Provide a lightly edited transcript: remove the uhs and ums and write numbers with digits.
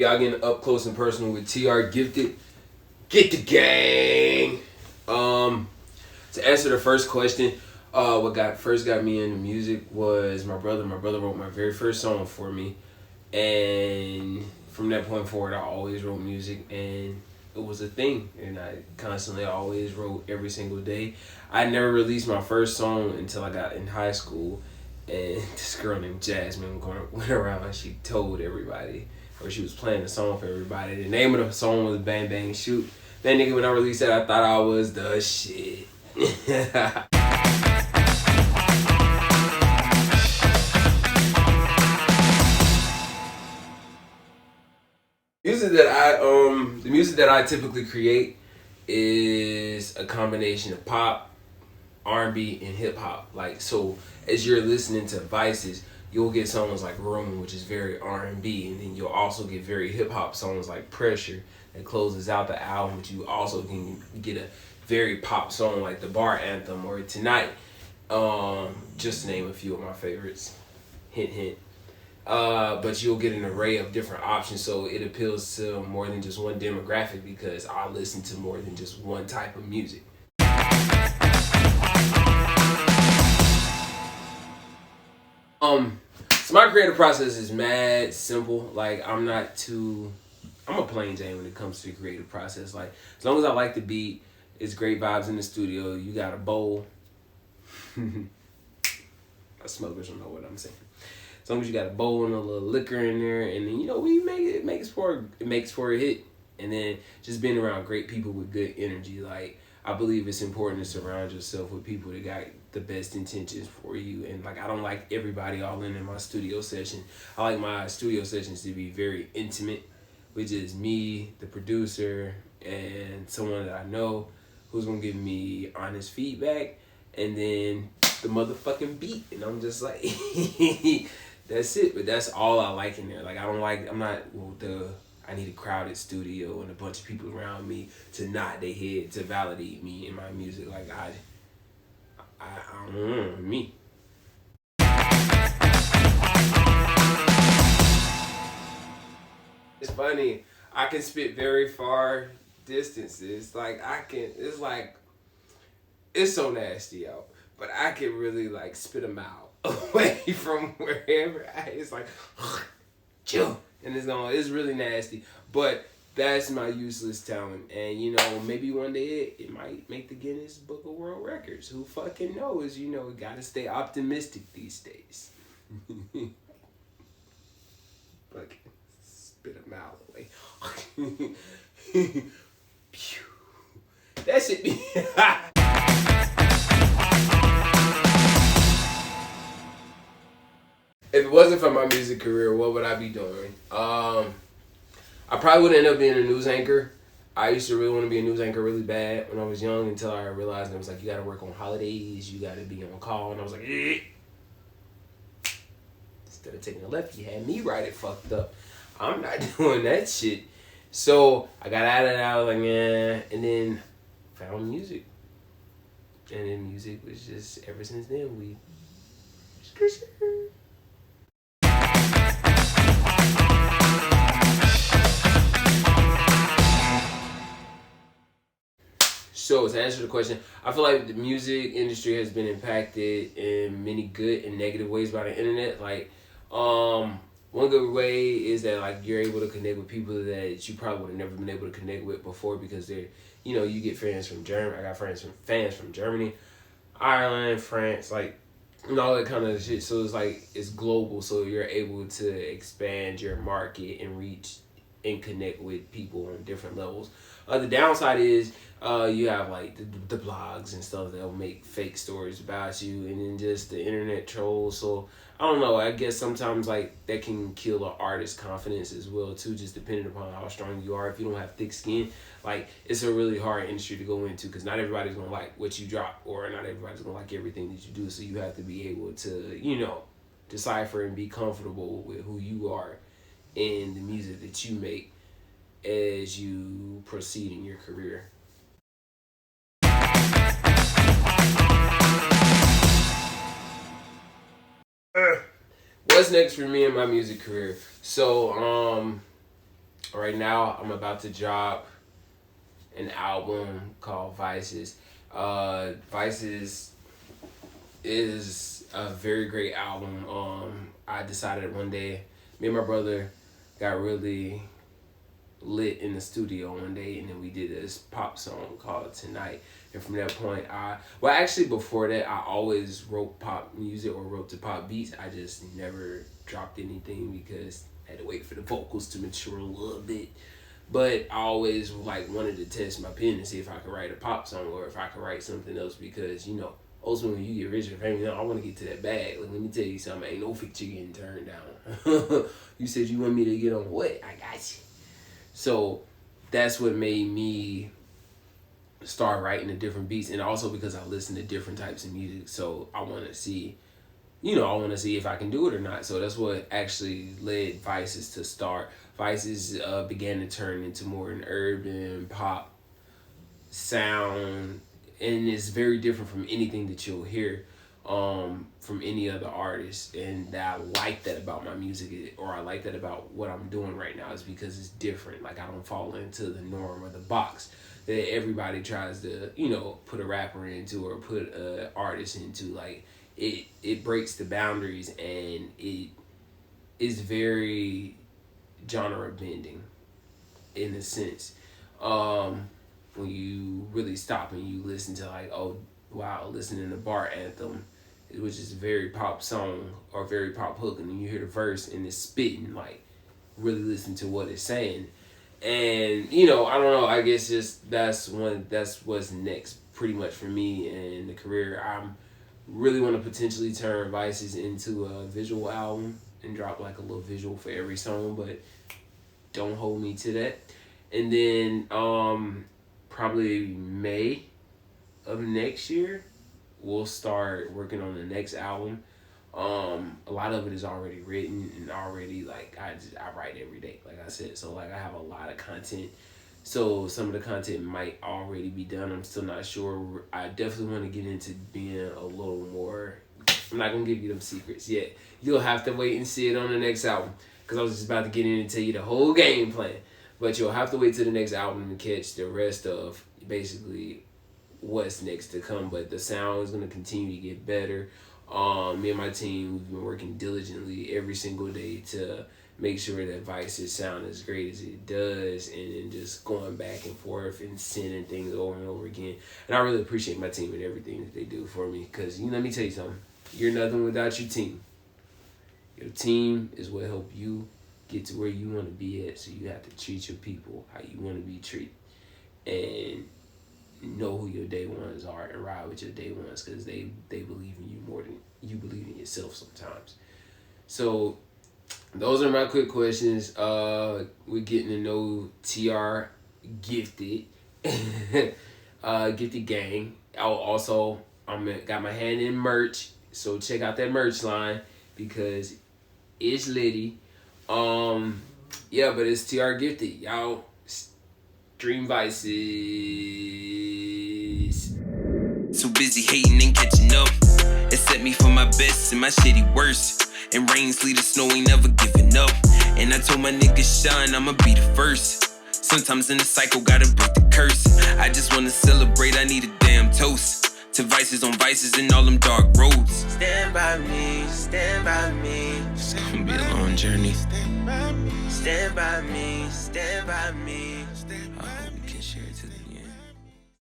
y'all getting up close and personal with TR Gifted. Get the gang. To answer the first question, what first got me into music was my brother. My brother wrote my very first song for me, and from that point forward, I always wrote music, and it was a thing. And I constantly always wrote every single day. I never released my first song until I got in high school, and this girl named Jasmine went around and she told everybody, or she was playing the song for everybody. The name of the song was Bang Bang Shoot. That nigga, when I released that, I thought I was the shit. The music that I typically create is a combination of pop, R&B, and hip hop. Like, so as you're listening to Vices, you'll get songs like Room, which is very R&B, and then you'll also get very hip hop songs like Pressure that closes out the album, but you also can get a very pop song like the Bar Anthem or Tonight, just to name a few of my favorites. Hint, hint. But you'll get an array of different options, so it appeals to more than just one demographic because I listen to more than just one type of music. So my creative process is mad simple. Like, I'm a plain Jane when it comes to the creative process. Like, as long as I like the beat, it's great vibes in the studio. You got a bowl. Smokers don't know what I'm saying. As long as you got a bowl and a little liquor in there, and then it makes for a hit. And then just being around great people with good energy. Like, I believe it's important to surround yourself with people that got the best intentions for you. And like, I don't like everybody all in my studio session. I like my studio sessions to be very intimate, with just me, the producer, and someone that I know who's gonna give me honest feedback, and then the motherfucking beat. And I'm just like, that's it. But that's all I like in there. Like, I need a crowded studio and a bunch of people around me to nod their head to validate me in my music. Like, I don't know, me. It's funny. I can spit very far distances. Like, it's so nasty out. But I can really, like, spit them out away from wherever. It's like, chill. And it's really nasty. But that's my useless talent. And, maybe one day it might make the Guinness Book of World Records. Who fucking knows? Gotta stay optimistic these days. Fucking spit them out away. That shit be... If it wasn't for my music career, what would I be doing? I probably would end up being a news anchor. I used to really want to be a news anchor really bad when I was young, until I realized it was like, you got to work on holidays, you got to be on call, and I was like, eh. Instead of taking a left, you had me write it fucked up. I'm not doing that shit. So I got out of it. I was like, yeah, and then found music, and then music was just, ever since then, we. So to answer the question, I feel like the music industry has been impacted in many good and negative ways by the internet. Like, one good way is that, like, you're able to connect with people that you probably would have never been able to connect with before, because they're, you get fans from Germany. I got fans from Germany, Ireland, France, like, and all that kind of shit. So it's like, it's global. So you're able to expand your market and reach and connect with people on different levels. The downside is you have like the blogs and stuff that'll make fake stories about you, and then just the internet trolls. So I don't know, I guess sometimes like that can kill an artist's confidence as well too, just depending upon how strong you are. If you don't have thick skin, like, it's a really hard industry to go into, because not everybody's gonna like what you drop, or not everybody's gonna like everything that you do. So you have to be able to decipher and be comfortable with who you are in the music that you make as you proceed in your career. What's next for me in my music career? So, Right now, I'm about to drop an album called Vices. Vices is a very great album. I decided one day, me and my brother got really lit in the studio one day, and then we did this pop song called Tonight. And from that point, actually before that, I always wrote pop music or wrote to pop beats. I just never dropped anything because I had to wait for the vocals to mature a little bit. But I always like wanted to test my pen and see if I could write a pop song or if I could write something else, because ultimately when you get rich or famous, I want to get to that bag. Like, let me tell you something, ain't no picture getting turned down. You said you want me to get on what? I got you. So that's what made me start writing the different beats, and also because I listen to different types of music. So I want to see, if I can do it or not. So that's what actually led Vices to start. Vices began to turn into more an urban pop sound, and it's very different from anything that you'll hear from any other artist. And I like that about my music, or I like that about what I'm doing right now, is because it's different. Like, I don't fall into the norm or the box that everybody tries to, put a rapper into or put an artist into. Like, it breaks the boundaries, and it is very genre bending in a sense. When you really stop and you listen to, like, oh wow, listening to Bar Anthem, which is a very pop song or very pop hook, and then you hear the verse and it's spitting, like, really listen to what it's saying. And I don't know, I guess just that's what's next pretty much for me in the career. I'm really want to potentially turn Vices into a visual album and drop like a little visual for every song, but don't hold me to that. And then probably May of next year, we'll start working on the next album. A lot of it is already written and already, like, I write every day, like I said. So, like, I have a lot of content. So some of the content might already be done. I'm still not sure. I definitely want to get into being a little more. I'm not going to give you them secrets yet. You'll have to wait and see it on the next album, because I was just about to get in and tell you the whole game plan. But you'll have to wait till the next album to catch the rest of basically what's next to come. But the sound is going to continue to get better. Me and my team, we've been working diligently every single day to make sure that Vices sound as great as it does, and then just going back and forth and sending things over and over again. And I really appreciate my team and everything that they do for me, because let me tell you something, you're nothing without your team. Your team is what helped you get to where you want to be at, so you have to treat your people how you want to be treated, and know who your day ones are and ride with your day ones, because they believe in you more than you believe in yourself sometimes. So those are my quick questions. We're getting to know TR Gifted, Gifted Gang. Also, got my hand in merch, so check out that merch line because it's litty. Yeah, but it's TR Gifted, y'all. Dream Vices. So busy hating and catching up. It set me for my best and my shitty worst. And rain, sleet, or snow ain't never giving up. And I told my niggas shine, I'ma be the first. Sometimes in the cycle, gotta break the curse. I just wanna celebrate, I need a damn toast. To Vices on Vices and all them dark roads. Stand by me, stand by me. It's gonna be a long journey. Stand by me, stand by me.